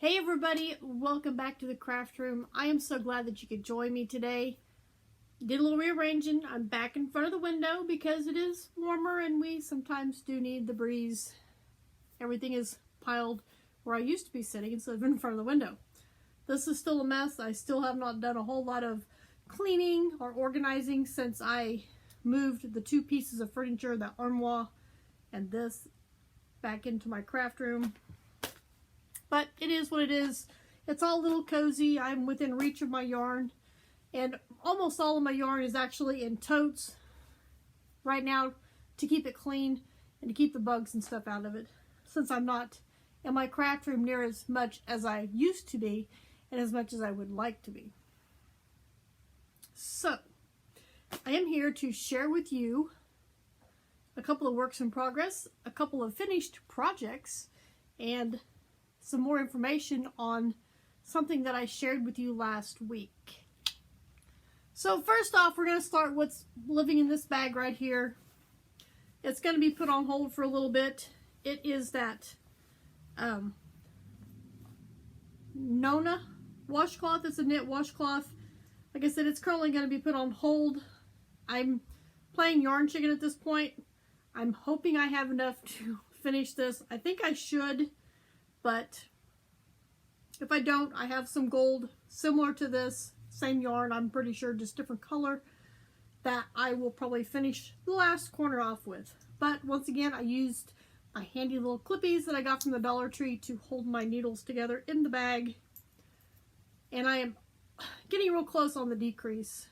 Hey everybody, welcome back to the craft room. I am so glad that you could join me today. Did a little rearranging. I'm back in front of the window because it is warmer and we sometimes do need the breeze. Everything is piled where I used to be sitting instead of in front of the window. This is still a mess. I still have not done a whole lot of cleaning or organizing since I moved the two pieces of furniture, the armoire and this, back into my craft room. But it is what it is. It's all a little cozy. I'm within reach of my yarn. And almost all of my yarn is actually in totes right now to keep it clean and to keep the bugs and stuff out of it. Since I'm not in my craft room near as much as I used to be and as much as I would like to be. So, I am here to share with you a couple of works in progress, a couple of finished projects, and some more information on something that I shared with you last week. So first off, we're going to start what's living in this bag right here. It's going to be put on hold for a little bit. It is that Nona washcloth. It's a knit washcloth. Like I said, it's currently going to be put on hold. I'm playing yarn chicken at this point. I'm hoping I have enough to finish this. I think I should. But if I don't, I have some gold similar to this, same yarn, I'm pretty sure, just different color, that I will probably finish the last corner off with. But once again, I used my handy little clippies that I got from the Dollar Tree to hold my needles together in the bag. And I am getting real close on the decrease.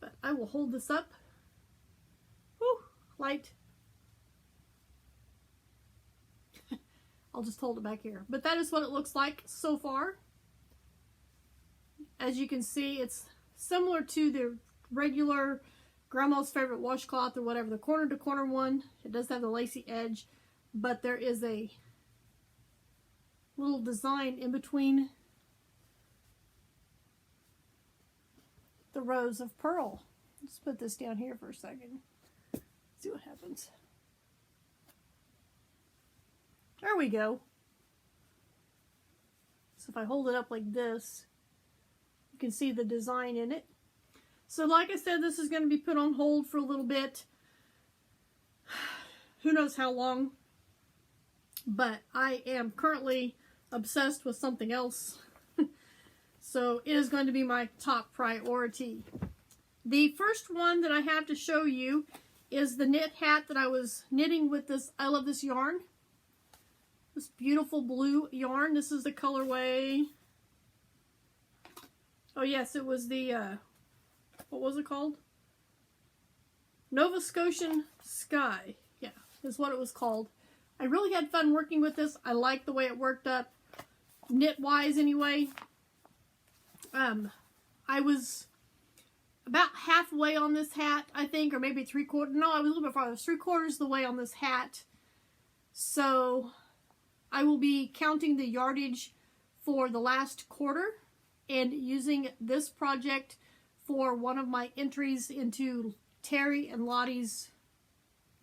But I will hold this up. Whew, light. I'll just hold it back here. But that is what it looks like so far. As you can see, it's similar to the regular grandma's favorite washcloth or whatever, the corner to corner one. It does have the lacy edge, but there is a little design in between the rows of purl. Let's put this down here for a second. See what happens. There we go. So if I hold it up like this, you can see the design in it. So like I said, this is going to be put on hold for a little bit. Who knows how long. But I am currently obsessed with something else. So it is going to be my top priority. The first one that I have to show you is the knit hat that I was knitting with this I Love This yarn. This beautiful blue yarn. This is the colorway. Oh yes, it was the, what was it called? Nova Scotian Sky. Yeah, is what it was called. I really had fun working with this. I like the way it worked up, knit-wise anyway. I was about halfway on this hat, I think, or maybe 3/4. No, I was a little bit farther. I was 3/4 the way on this hat. So I will be counting the yardage for the last quarter and using this project for one of my entries into Terry and Lottie's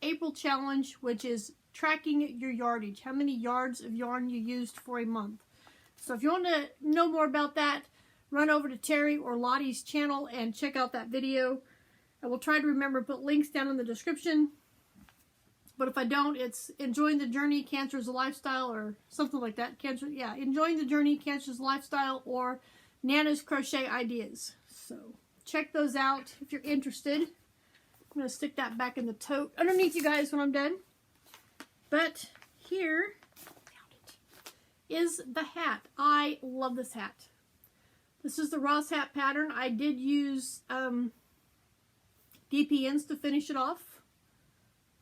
April challenge, which is tracking your yardage, how many yards of yarn you used for a month. So if you want to know more about that, run over to Terry or Lottie's channel and check out that video. I will try to remember to put links down in the description. But if I don't, it's Enjoying the Journey, Cancer's a Lifestyle, or something like that. Enjoying the Journey, Cancer's a Lifestyle, or Nana's Crochet Ideas. So check those out if you're interested. I'm going to stick that back in the tote underneath you guys when I'm done. But here is the hat. I love this hat. This is the Ross hat pattern. I did use DPNs to finish it off.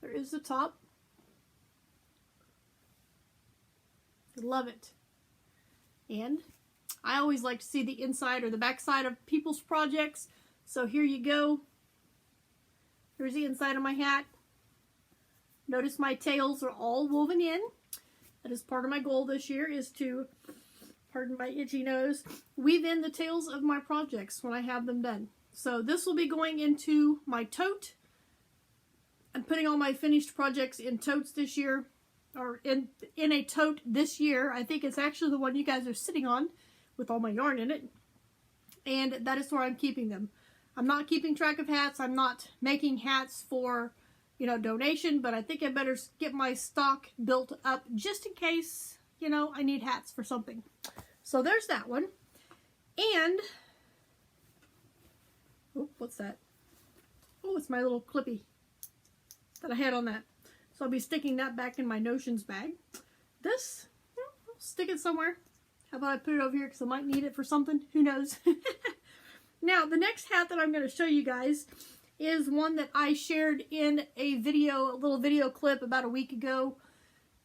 There is the top. I love it. And I always like to see the inside or the back side of people's projects. So here you go. Here's the inside of my hat. Notice my tails are all woven in. That is part of my goal this year, is to, pardon my itchy nose, weave in the tails of my projects when I have them done. So this will be going into my tote. I'm putting all my finished projects in totes this year. or in a tote this year. I think it's actually the one you guys are sitting on with all my yarn in it. And that is where I'm keeping them. I'm not keeping track of hats. I'm not making hats for, you know, donation, but I think I better get my stock built up just in case, you know, I need hats for something. So there's that one. And, oh, what's that? Oh, it's my little clippy that I had on that. So I'll be sticking that back in my notions bag. This, I'll stick it somewhere. How about I put it over here because I might need it for something? Who knows? Now, the next hat that I'm going to show you guys is one that I shared in a video, a little video clip about a week ago.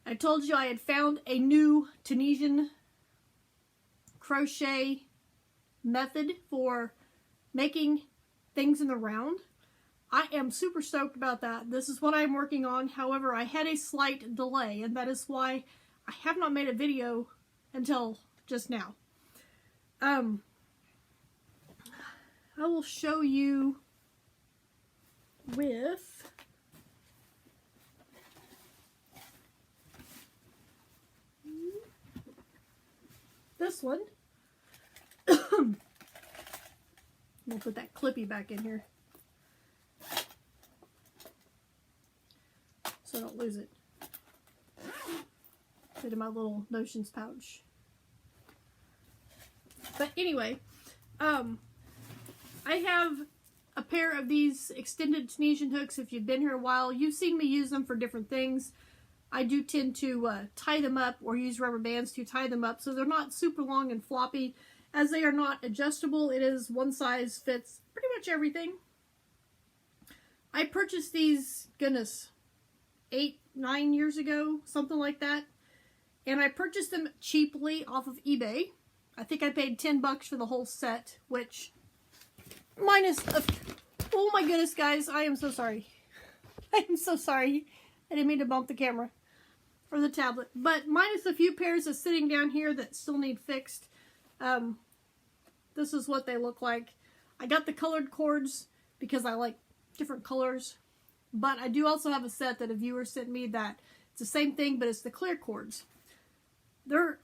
I told you I had found a new Tunisian crochet method for making things in the round. I am super stoked about that. This is what I'm working on. However, I had a slight delay, and that is why I have not made a video until just now. I will show you with this one. We'll put that clippy back in here so I don't lose it. Put it in my little notions pouch. But anyway, I have a pair of these extended Tunisian hooks. If you've been here a while, you've seen me use them for different things. I do tend to tie them up or use rubber bands to tie them up so they're not super long and floppy. As they are not adjustable, it is one size fits pretty much everything. I purchased these, goodness, 8, 9 years ago, something like that. And I purchased them cheaply off of eBay. I think I paid $10 for the whole set, which minus oh my goodness, guys, I am so sorry. I am so sorry. I didn't mean to bump the camera or the tablet. But minus a few pairs that's sitting down here that still need fixed. This is what they look like. I got the colored cords because I like different colors. But I do also have a set that a viewer sent me that it's the same thing, but it's the clear cords.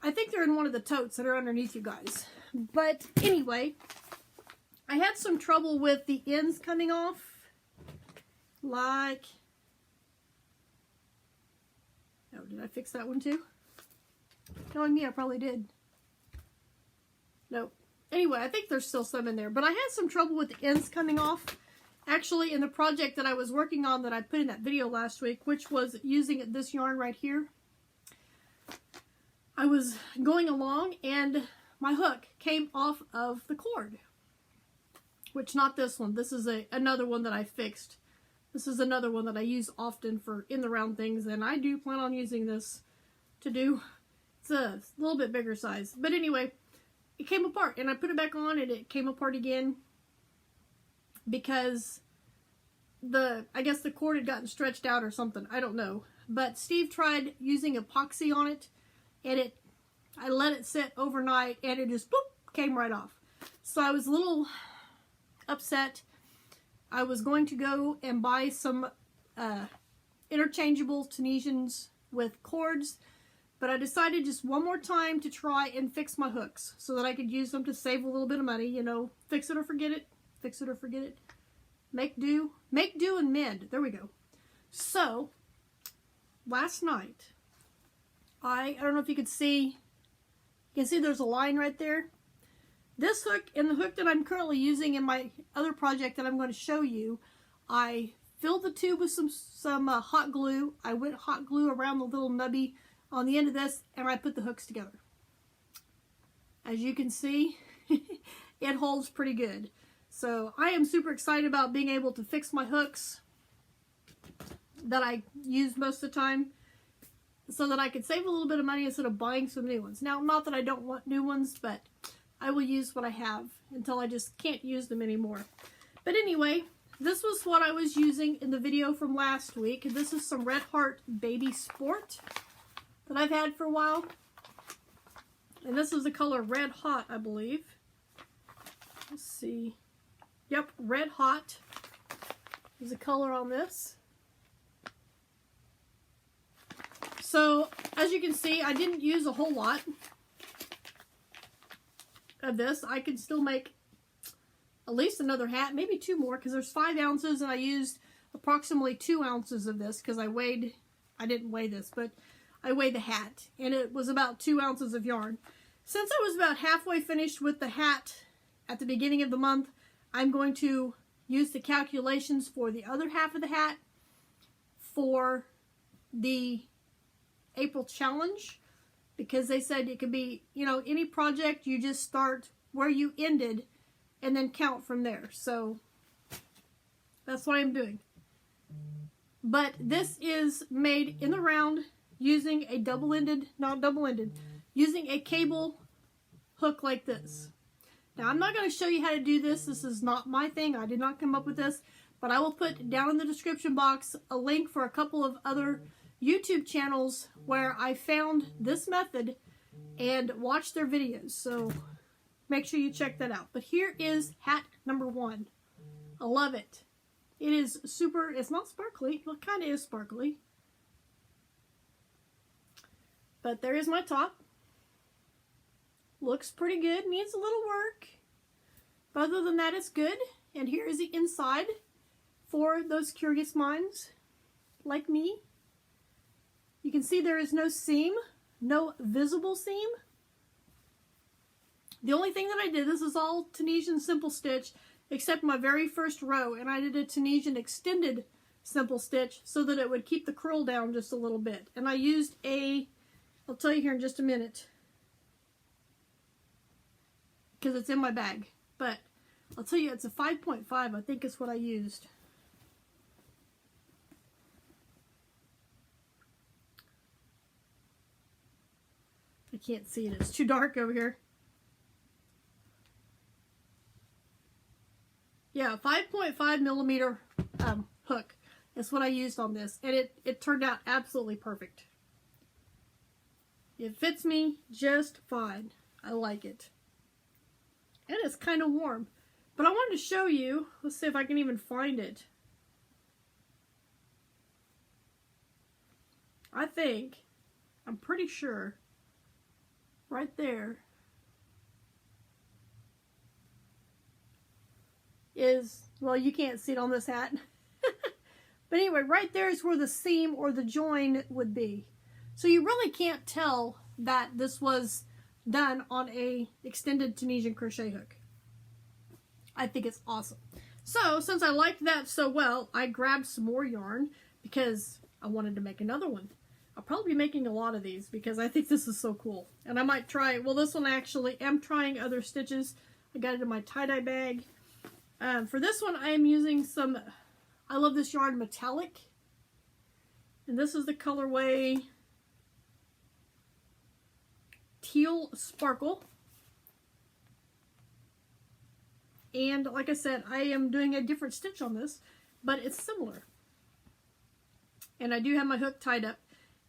I think they're in one of the totes that are underneath you guys. But anyway, I had some trouble with the ends coming off. Like, oh, did I fix that one too? Knowing me, I probably did. Nope. Anyway, I think there's still some in there. But I had some trouble with the ends coming off. Actually, in the project that I was working on that I put in that video last week, which was using this yarn right here, I was going along and my hook came off of the cord. Which, not this one. This is another one that I fixed. This is another one that I use often for in the round things, and I do plan on using this to do. It's a little bit bigger size. But anyway, it came apart, and I put it back on, and it came apart again because I guess the cord had gotten stretched out or something. I don't know. But Steve tried using epoxy on it, and I let it sit overnight, and it just boop, came right off. So I was a little upset. I was going to go and buy some interchangeable Tunisians with cords, but I decided just one more time to try and fix my hooks so that I could use them to save a little bit of money. You know, fix it or forget it. Fix it or forget it. Make do and mend. There we go. So, last night, I don't know if you could see, you can see there's a line right there. This hook and the hook that I'm currently using in my other project that I'm going to show you, I filled the tube with some hot glue. I went hot glue around the little nubby on the end of this, and I put the hooks together. As you can see, it holds pretty good. So I am super excited about being able to fix my hooks that I use most of the time so that I could save a little bit of money instead of buying some new ones. Now, not that I don't want new ones, but I will use what I have until I just can't use them anymore. But anyway, this was what I was using in the video from last week. This is some Red Heart Baby Sport that I've had for a while. And this is the color Red Hot, I believe. Let's see. Yep, Red Hot is the color on this. So, as you can see, I didn't use a whole lot of this. I could still make at least another hat, maybe 2 more, because there's 5 ounces, and I used approximately 2 ounces of this, because I didn't weigh this, but I weighed the hat, and it was about 2 ounces of yarn. Since I was about halfway finished with the hat at the beginning of the month, I'm going to use the calculations for the other half of the hat for the April challenge, because they said it could be, you know, any project, you just start where you ended and then count from there. So that's what I'm doing. But this is made in the round using a using a cable hook like this. Now, I'm not going to show you how to do this. This is not my thing. I did not come up with this. But I will put down in the description box a link for a couple of other YouTube channels where I found this method and watched their videos. So make sure you check that out. But here is hat number 1. I love it. It is super, it's not sparkly. Well, it kind of is sparkly. But there is my top. Looks pretty good. Needs a little work. But other than that, it's good. And here is the inside for those curious minds like me. You can see there is no seam, no visible seam. The only thing that I did, this is all Tunisian simple stitch, except my very first row, and I did a Tunisian extended simple stitch so that it would keep the curl down just a little bit. And I used I'll tell you here in just a minute, because it's in my bag, but I'll tell you it's a 5.5, I think is what I used. I can't see it, it's too dark over here. Yeah, 5.5 millimeter hook is what I used on this, and it turned out absolutely perfect. It fits me just fine. I like it. And it's kind of warm. But I wanted to show you, let's see if I can even find it. I'm pretty sure, right there is, well, you can't see it on this hat. But anyway, right there is where the seam or the join would be. So you really can't tell that this was done on a extended Tunisian crochet hook. I think it's awesome. So since I liked that so well, I grabbed some more yarn because I wanted to make another one. I'll probably be making a lot of these because I think this is so cool. And I might try, well, this one actually am trying other stitches. I got it in my tie-dye bag. For this one, I am using some, I love this yarn, metallic. And this is the colorway Teal Sparkle. And like I said, I am doing a different stitch on this, but it's similar. And I do have my hook tied up,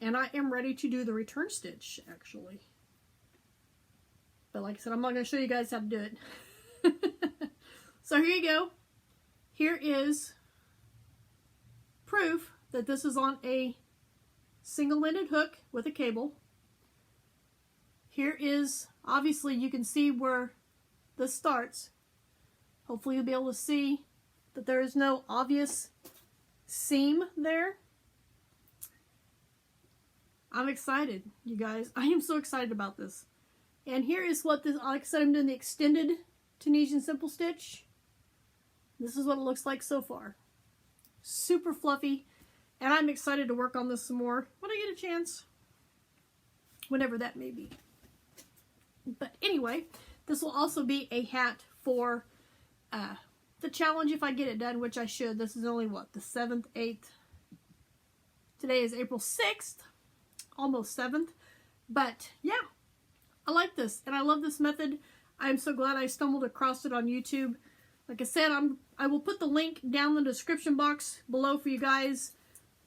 and I am ready to do the return stitch, actually. But like I said, I'm not going to show you guys how to do it. So here you go. Here is proof that this is on a single-ended hook with a cable. Here is, obviously you can see where this starts. Hopefully you'll be able to see that there is no obvious seam there. I'm excited, you guys. I am so excited about this. And here is what this, like I said, I'm doing the extended Tunisian simple stitch. This is what it looks like so far. Super fluffy. And I'm excited to work on this some more when I get a chance. Whenever that may be. But anyway, this will also be a hat for the challenge if I get it done, which I should. This is only, what, the 7th, 8th? Today is April 6th. Almost 7th. But, yeah. I like this. And I love this method. I'm so glad I stumbled across it on YouTube. Like I said, I will put the link down in the description box below for you guys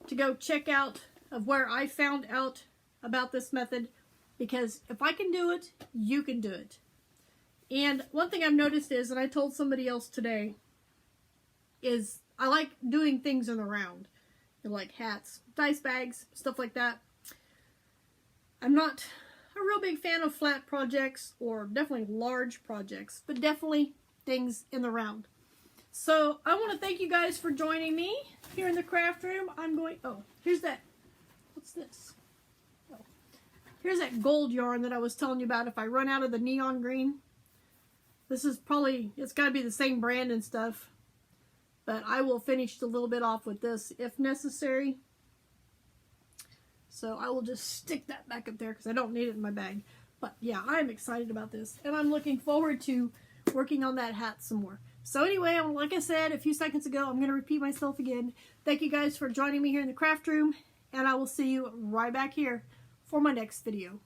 to go check out of where I found out about this method. Because if I can do it, you can do it. And one thing I've noticed is, and I told somebody else today, is I like doing things in the round. Like hats, dice bags, stuff like that. I'm not a real big fan of flat projects, or definitely large projects, but definitely things in the round. So I want to thank you guys for joining me here in the craft room. I'm going, oh, here's that, what's this? Oh, here's that gold yarn that I was telling you about if I run out of the neon green. This is probably, it's got to be the same brand and stuff, but I will finish a little bit off with this if necessary. So I will just stick that back up there because I don't need it in my bag. But yeah, I'm excited about this, and I'm looking forward to working on that hat some more. So anyway, like I said a few seconds ago, I'm going to repeat myself again. Thank you guys for joining me here in the craft room, and I will see you right back here for my next video.